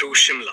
To Shimla.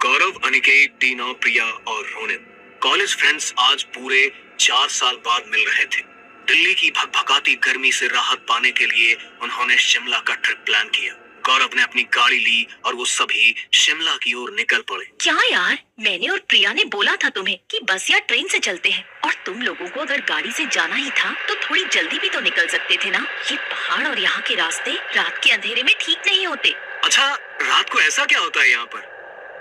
गौरव, अनिकेत, टीना, प्रिया और Ronit college friends आज पूरे 4 साल बाद मिल रहे थे। दिल्ली की भगभगाती गर्मी से राहत पाने के लिए उन्होंने शिमला का ट्रिप प्लान किया। गौरव ने अपनी गाड़ी ली और वो सभी शिमला की ओर निकल पड़े। क्या यार, मैंने और प्रिया ने बोला था तुम्हें कि बस या ट्रेन से चलते हैं, और तुम लोगों को अगर गाड़ी से जाना ही था तो थोड़ी जल्दी भी तो निकल सकते थे ना। ये पहाड़ और यहाँ के रास्ते रात के अंधेरे में ठीक नहीं होते। अच्छा, रात को ऐसा क्या होता है यहाँ पर?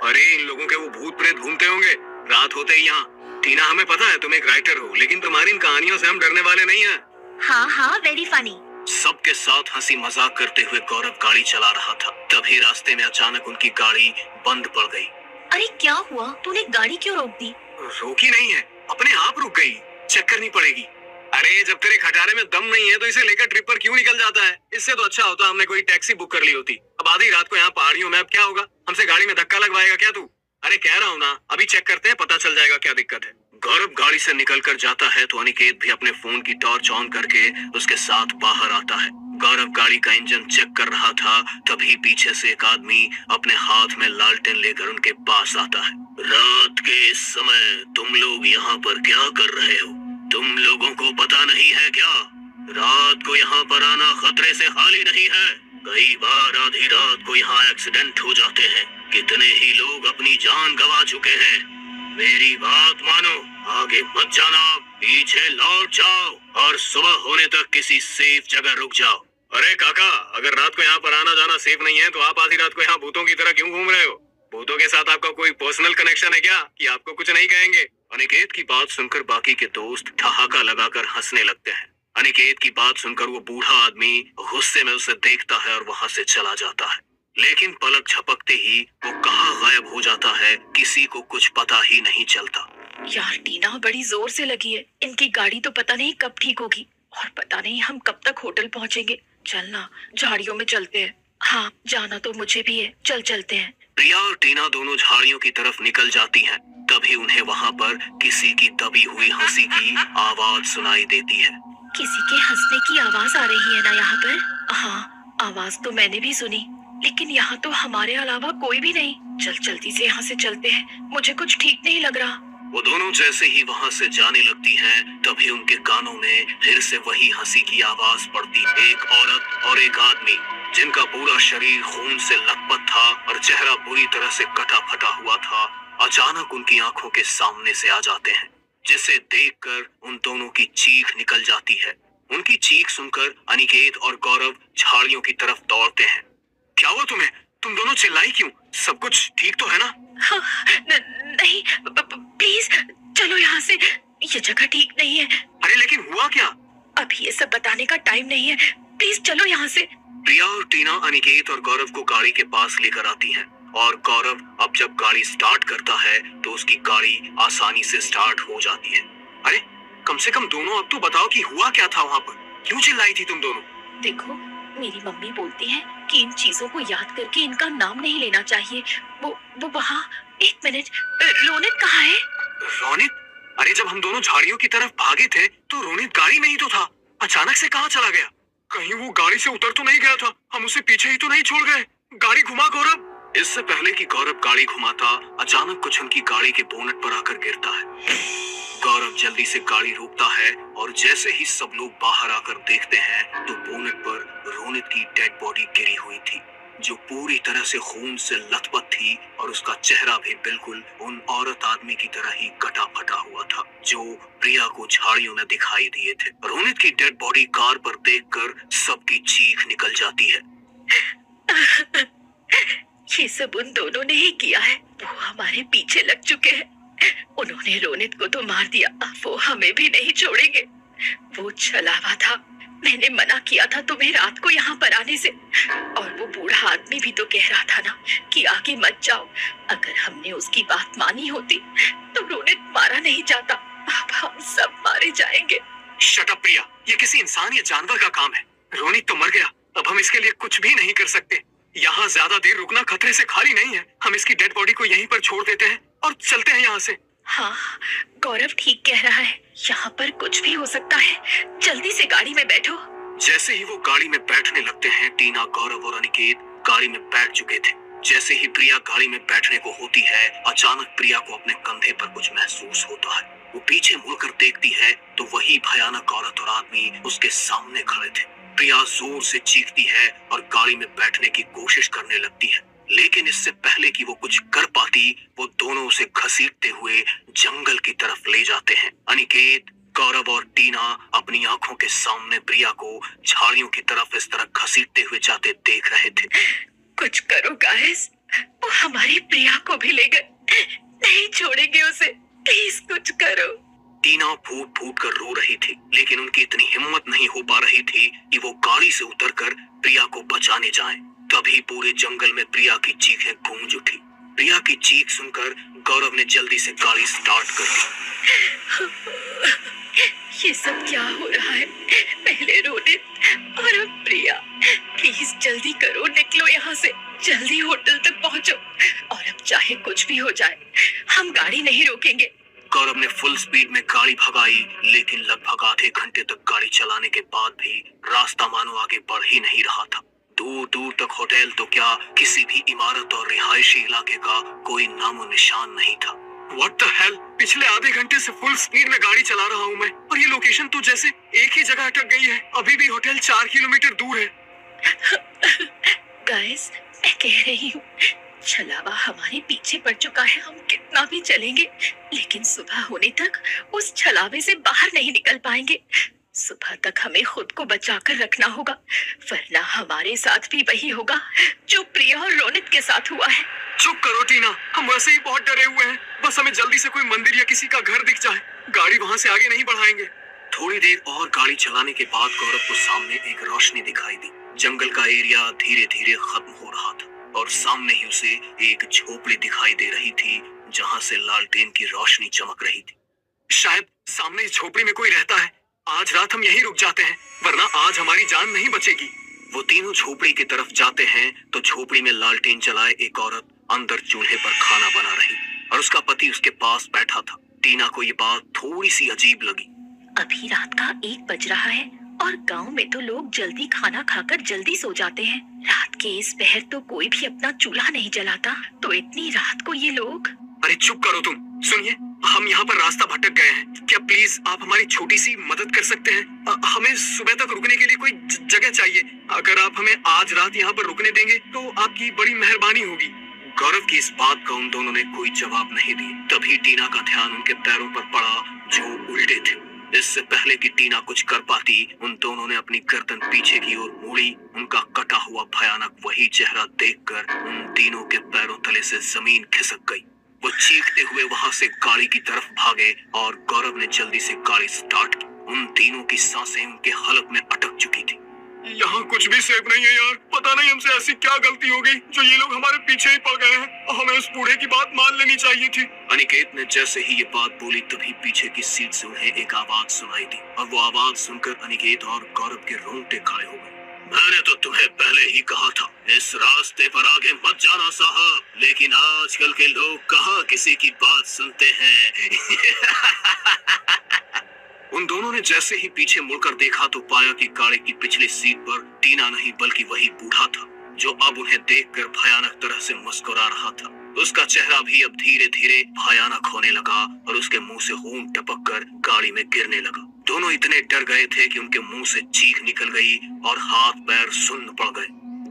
अरे इन लोगों के वो भूत प्रेत घूमते होंगे रात होते ही यहाँ। टीना, हमें पता है तुम एक राइटर हो, लेकिन तुम्हारी इन कहानियों से हम डरने वाले नहीं हैं। हाँ हाँ, वेरी फनी। सबके साथ हंसी मजाक करते हुए गौरव गाड़ी चला रहा था। तभी रास्ते में अचानक उनकी गाड़ी बंद पड़ गई। अरे क्या हुआ? तूने गाड़ी क्यों रोक दी? रोकी नहीं है, अपने आप रुक गई। चेक करनी पड़ेगी। अरे जब तेरे खटारे में दम नहीं है तो इसे लेकर ट्रिप पर क्यों निकल जाता है? इससे तो अच्छा होता हमने कोई टैक्सी बुक कर ली होती। अब आधी रात को यहाँ पहाड़ियों में अब क्या होगा? हमसे गाड़ी में धक्का लगवाएगा क्या तू? अरे कह रहा हूँ ना, अभी चेक करते हैं, पता चल जाएगा क्या दिक्कत है। गौरव गाड़ी से निकलकर जाता है तो अनिकेत भी अपने फोन की टॉर्च ऑन करके उसके साथ बाहर आता है। गौरव गाड़ी का इंजन चेक कर रहा था, तभी पीछे से एक आदमी अपने हाथ में लालटेन लेकर उनके पास आता है। रात के इस समय तुम लोग यहाँ पर क्या कर रहे हो? तुम लोगों को पता नहीं है क्या? रात को यहाँ पर आना खतरे से खाली नहीं है। कई बार आधी रात को यहाँ एक्सीडेंट हो जाते हैं। कितने ही लोग अपनी जान गंवा चुके हैं। मेरी बात मानो, आगे मत जाना, पीछे लौट जाओ और सुबह होने तक किसी सेफ जगह रुक जाओ। अरे काका, अगर रात को यहाँ पर आना जाना सेफ नहीं है तो आप आधी रात को यहाँ भूतों की तरह क्यों घूम रहे हो? भूतों के साथ आपका कोई पर्सनल कनेक्शन है क्या कि आपको कुछ नहीं कहेंगे? अनिकेत की बात सुनकर बाकी के दोस्त ठहाका लगाकर हंसने लगते हैं। अनिकेत की बात सुनकर वो बूढ़ा आदमी गुस्से में उसे देखता है और वहाँ से चला जाता है। लेकिन पलक झपकते ही वो कहाँ गायब हो जाता है, किसी को कुछ पता ही नहीं चलता। यार टीना, बड़ी जोर से लगी है। इनकी गाड़ी तो पता नहीं कब ठीक होगी, और पता नहीं हम कब तक होटल पहुँचेंगे। चलना, झाड़ियों में चलते हैं। हाँ, जाना तो मुझे भी है, चल चलते हैं। प्रिया और टीना दोनों झाड़ियों की तरफ निकल जाती हैं। तभी उन्हें वहाँ पर किसी की दबी हुई हंसी की आवाज सुनाई देती है। किसी के हंसने की आवाज आ रही है ना यहाँ पर? हाँ, आवाज तो मैंने भी सुनी, लेकिन यहाँ तो हमारे अलावा कोई भी नहीं। चल जल्दी से यहाँ से चलते हैं, मुझे कुछ ठीक नहीं लग रहा। वो दोनों जैसे ही वहाँ से जाने लगती हैं, तभी उनके कानों में फिर से वही हंसी की आवाज पड़ती। एक औरत और एक आदमी, जिनका पूरा शरीर खून से लथपथ था और चेहरा बुरी तरह से कटा फटा हुआ था, अचानक उनकी आंखों के सामने से आ जाते हैं, जिसे देखकर उन दोनों की चीख निकल जाती है। उनकी चीख सुनकर अनिकेत और गौरव झाड़ियों की तरफ दौड़ते हैं। क्या हुआ तुम्हें? तुम दोनों चिल्लाई क्यों? सब कुछ ठीक तो है ना? हाँ, नहीं, प्लीज चलो यहाँ से, ये जगह ठीक नहीं है। अरे लेकिन हुआ क्या? अभी ये सब बताने का टाइम नहीं है, प्लीज चलो यहाँ से। प्रिया और टीना अनिकेत और गौरव को गाड़ी के पास लेकर आती हैं, और गौरव अब जब गाड़ी स्टार्ट करता है तो उसकी गाड़ी आसानी से स्टार्ट हो जाती है। अरे कम से कम दोनों अब तो बताओ कि हुआ क्या था वहाँ पर? क्यों चिल्लाई थी तुम दोनों? देखो, मेरी मम्मी बोलती है कि इन चीजों को याद करके इनका नाम नहीं लेना चाहिए। वो वहाँ, एक मिनट, रोनित कहाँ है? रोनित? अरे जब हम दोनों झाड़ियों की तरफ भागे थे तो रोनित गाड़ी में ही तो था। अचानक से कहाँ चला गया? कहीं वो गाड़ी से उतर तो नहीं गया था? हम उसे पीछे ही तो नहीं छोड़ गए? गाड़ी घुमा गौरव। इससे पहले कि गौरव गाड़ी घुमाता, अचानक कुछ उनकी गाड़ी के बोनट पर आकर गिरता है। गौरव जल्दी से गाड़ी रोकता है और जैसे ही सब लोग बाहर आकर देखते हैं तो बोनट पर रोनित की डेड बॉडी गिरी हुई थी, जो पूरी तरह से खून से लथपथ थी, और उसका चेहरा भी बिल्कुल उन औरत आदमी की तरह ही कटा फटा हुआ था जो प्रिया को झाड़ियों में दिखाई दिए थे। रोनित की डेड बॉडी कार पर देखकर सबकी चीख निकल जाती है। ये सब उन दोनों ने ही किया है। वो हमारे पीछे लग चुके हैं। उन्होंने रोनित को तो मार दिया, वो हमें भी नहीं छोड़ेंगे। वो छलावा था। मैंने मना किया था तुम्हें रात को यहाँ पर आने से, और वो बूढ़ा आदमी भी तो कह रहा था ना कि आगे मत जाओ। अगर हमने उसकी बात मानी होती तो रोनित मारा नहीं जाता। अब हम सब मारे जाएंगे। शट अप प्रिया, ये किसी इंसान या जानवर का काम है। रोनित तो मर गया, अब हम इसके लिए कुछ भी नहीं कर सकते। यहाँ ज्यादा देर रुकना खतरे से खाली नहीं है। हम इसकी डेड बॉडी को यहीं पर छोड़ देते हैं और चलते हैं यहाँ से। हाँ, गौरव ठीक कह रहा है, यहाँ पर कुछ भी हो सकता है। जल्दी से गाड़ी में बैठो। जैसे ही वो गाड़ी में बैठने लगते हैं, टीना, गौरव और अनिकेत गाड़ी में बैठ चुके थे। जैसे ही प्रिया गाड़ी में बैठने को होती है, अचानक प्रिया को अपने कंधे पर कुछ महसूस होता है। वो पीछे मुड़कर देखती है तो वही भयानक औरत और आदमी उसके सामने खड़े थे। प्रिया जोर से चीखती है और गाड़ी में बैठने की कोशिश करने लगती है, लेकिन इससे पहले कि वो कुछ कर पाती, वो दोनों उसे घसीटते हुए जंगल की तरफ ले जाते हैं। अनिकेत, गौरव और टीना अपनी आंखों के सामने प्रिया को झाड़ियों की तरफ इस तरह घसीटते हुए जाते देख रहे थे। कुछ करो गाइस, वो हमारी प्रिया को भी ले गए, नहीं छोड़ेंगे उसे, प्लीज कुछ करो। टीना फूट फूट कर रो रही थी, लेकिन उनकी इतनी हिम्मत नहीं हो पा रही थी कि वो गाड़ी से उतरकर प्रिया को बचाने जाएं। तभी पूरे जंगल में प्रिया की चीखें गूंज उठी। प्रिया की चीख सुनकर गौरव ने जल्दी से गाड़ी स्टार्ट कर दी। ये सब क्या हो रहा है? पहले रोनित और अब प्रिया। प्लीज जल्दी करो, निकलो यहाँ से, जल्दी होटल तक पहुँचो, और अब चाहे कुछ भी हो जाए हम गाड़ी नहीं रोकेंगे। गौरव ने फुल स्पीड में गाड़ी भगाई, लेकिन लगभग आधे घंटे तक गाड़ी चलाने के बाद भी रास्ता मानो आगे बढ़ ही नहीं रहा था। दूर दूर तक होटल तो क्या, किसी भी इमारत और रिहायशी इलाके का कोई नामो निशान नहीं था। What the hell? पिछले आधे घंटे से फुल स्पीड में गाड़ी चला रहा हूँ मैं, और ये लोकेशन तो जैसे एक ही जगह अटक गई है। अभी भी होटल 4 किलोमीटर दूर है। गाइस, मैं कह रही हूँ, छलावा हमारे पीछे पड़ चुका है। हम कितना भी चलेंगे, लेकिन सुबह होने तक उस छलावे से बाहर नहीं निकल पाएंगे। सुबह तक हमें खुद को बचाकर रखना होगा, वरना हमारे साथ भी वही होगा जो प्रिया और रोनित के साथ हुआ है। चुप करो टीना, हम वैसे ही बहुत डरे हुए हैं। बस हमें जल्दी से कोई मंदिर या किसी का घर दिख जाए, गाड़ी वहाँ से आगे नहीं बढ़ाएंगे। थोड़ी देर और गाड़ी चलाने के बाद गौरव को सामने एक रोशनी दिखाई दी। जंगल का एरिया धीरे धीरे खत्म हो रहा था और सामने ही उसे एक झोपड़ी दिखाई दे रही थी, जहाँ से लालटेन की रोशनी चमक रही थी। शायद सामने इस झोपड़ी में कोई रहता है। आज रात हम यहीं रुक जाते हैं, वरना आज हमारी जान नहीं बचेगी। वो तीनों झोपड़ी की तरफ जाते हैं तो झोपड़ी में लालटेन जलाए एक औरत अंदर चूल्हे पर खाना बना रही और उसका पति उसके पास बैठा था। टीना को ये बात थोड़ी सी अजीब लगी। अभी रात का 1 बज रहा है और गांव में तो लोग जल्दी खाना खाकर जल्दी सो जाते हैं। रात के इस पहर तो कोई भी अपना चूल्हा नहीं जलाता, तो इतनी रात को ये लोग। अरे चुप करो तुम। सुनिए, हम यहाँ पर रास्ता भटक गए हैं। क्या प्लीज आप हमारी छोटी सी मदद कर सकते हैं? हमें सुबह तक रुकने के लिए कोई जगह चाहिए। अगर आप हमें आज रात यहाँ पर रुकने देंगे तो आपकी बड़ी मेहरबानी होगी। गौरव की इस बात का उन दोनों ने कोई जवाब नहीं दिया। तभी टीना का ध्यान उनके पैरों पर पड़ा, जो उल्टे थे। इससे पहले कि टीना कुछ कर पाती, उन दोनों ने अपनी गर्दन पीछे की ओर मोड़ी। उनका कटा हुआ भयानक वही चेहरा देखकर उन तीनों के पैरों तले से जमीन खिसक गई। वो चीखते हुए वहां से गाड़ी की तरफ भागे और गौरव ने जल्दी से गाड़ी स्टार्ट की। उन तीनों की सांसें उनके हलक में अटक चुकी थी। यहाँ कुछ भी सेफ नहीं है यार। पता नहीं हमसे ऐसी क्या गलती हो गई जो ये लोग हमारे पीछे ही पड़ गए हैं। हमें उस बूढ़े की बात मान लेनी चाहिए थी। अनिकेत ने जैसे ही ये बात बोली, तभी पीछे की सीट से उन्हें एक आवाज सुनाई दी और वो आवाज सुनकर अनिकेत और गौरव के रोंगटे खड़े हो गए। मैंने तो तुम्हें पहले ही कहा था, इस रास्ते पर आगे मत जाना साहब, लेकिन आजकल के लोग कहाँ किसी की बात सुनते हैं। उन दोनों ने जैसे ही पीछे मुड़कर देखा तो पाया कि गाड़ी की पिछली सीट पर टीना नहीं बल्कि वही बूढ़ा था, जो अब उन्हें देखकर भयानक तरह से मुस्कुरा रहा था। उसका चेहरा भी अब धीरे धीरे भयानक होने लगा और उसके मुंह से खून टपक कर गाड़ी में गिरने लगा। दोनों इतने डर गए थे कि उनके मुंह से चीख निकल गई और हाथ पैर सुन्न पड़ गए।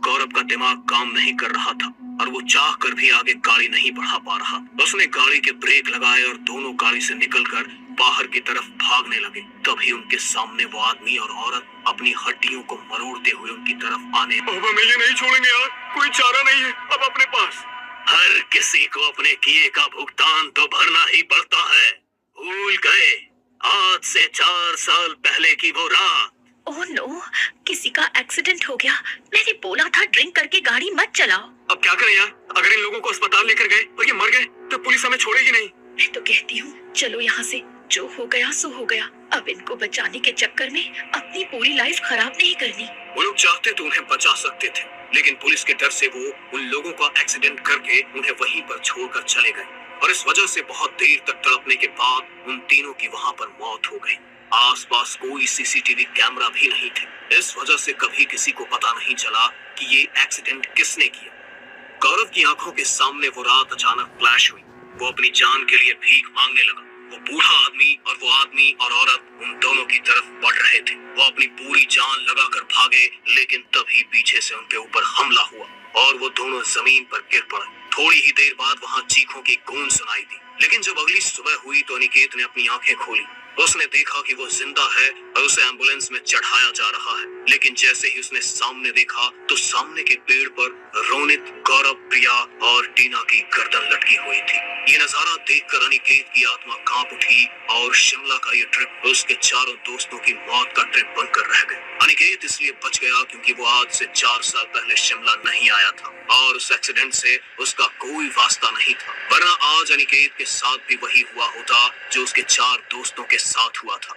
गौरव का दिमाग काम नहीं कर रहा था और वो चाह कर भी आगे गाड़ी नहीं बढ़ा पा रहा। उसने गाड़ी के ब्रेक लगाए और दोनों गाड़ी से निकलकर बाहर की तरफ भागने लगे। तभी उनके सामने वो आदमी और औरत अपनी हड्डियों को मरोड़ते हुए उनकी तरफ आने। अब हमें ये नहीं छोड़ेंगे यार, कोई चारा नहीं है अब अपने पास। हर किसी को अपने किए का भुगतान तो भरना ही पड़ता है। भूल गए आज से 4 साल पहले की वो रात। ओह नो, किसी का एक्सीडेंट हो गया। मैंने बोला था ड्रिंक करके गाड़ी मत चलाओ। अब क्या करें यार? अगर इन लोगों को अस्पताल लेकर गए और ये मर गए तो पुलिस हमें छोड़ेगी नहीं। मैं तो कहती हूँ चलो यहाँ से, जो हो गया सो हो गया। अब इनको बचाने के चक्कर में अपनी पूरी लाइफ खराब नहीं करनी। वो लोग चाहते तो उन्हें बचा सकते थे, लेकिन पुलिस के डर से वो उन लोगों का एक्सीडेंट करके उन्हें वहीं पर छोड़कर चले गए और इस वजह से बहुत देर तक तड़पने के बाद उन तीनों की वहाँ पर मौत हो गई। आसपास कोई सीसीटीवी कैमरा भी नहीं थे। इस वजह से कभी किसी को पता नहीं चला कि ये एक्सीडेंट किसने किया। गौरव की आंखों के सामने वो रात अचानक फ्लैश हुई। वो अपनी जान के लिए भीख मांगने लगा। वो बूढ़ा आदमी और वो आदमी और औरत उन दोनों की तरफ बढ़ रहे थे। वो अपनी पूरी जान लगाकर भागे, लेकिन तभी पीछे से उनके ऊपर हमला हुआ और वो दोनों जमीन पर गिर पड़े। थोड़ी ही देर बाद वहां चीखों की गूंज सुनाई दी, लेकिन जब अगली सुबह हुई तो अनिकेत ने अपनी आंखें खोली। उसने देखा कि वो जिंदा है और उसे एम्बुलेंस में चढ़ाया जा रहा है। लेकिन जैसे ही उसने सामने देखा तो सामने के पेड़ पर रोनित, गौरव, प्रिया और टीना की गर्दन लटकी हुई थी। ये नजारा देखकर अनिकेत की आत्मा कांप उठी और शिमला का ये ट्रिप उसके चारों दोस्तों की मौत का ट्रिप बनकर रह गया। अनिकेत इसलिए बच गया क्योंकि वो आज से 4 साल पहले शिमला नहीं आया था और उस एक्सीडेंट से उसका कोई वास्ता नहीं था। वरना आज अनिकेत के साथ भी वही हुआ होता जो उसके 4 दोस्तों के साथ हुआ था।